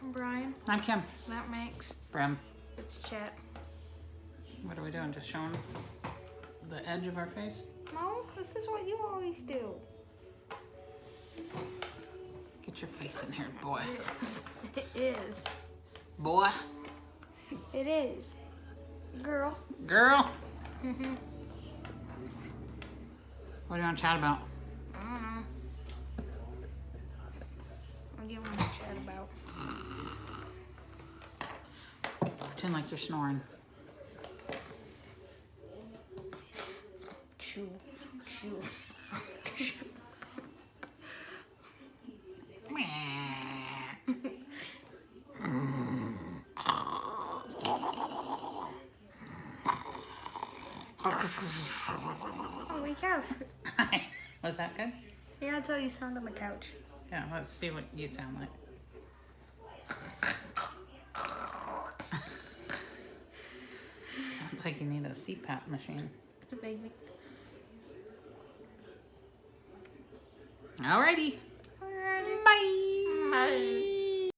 I'm Brian. I'm Kim. That makes. Brim. It's Chet. What are we doing? Just showing the edge of our face? No, this is what you always do. Get your face in here, boy. It is. Boy. It is. Girl. Girl. Mm-hmm. What do you want to chat about? I don't know. What do you want to chat about? Pretend like you're snoring. Chew. Chew. Oh, we couch. Was that good? Yeah, that's how you sound on the couch. Yeah, let's see what you sound like. Sounds like you need a CPAP machine. Baby. Alrighty. Alrighty. Bye. Bye.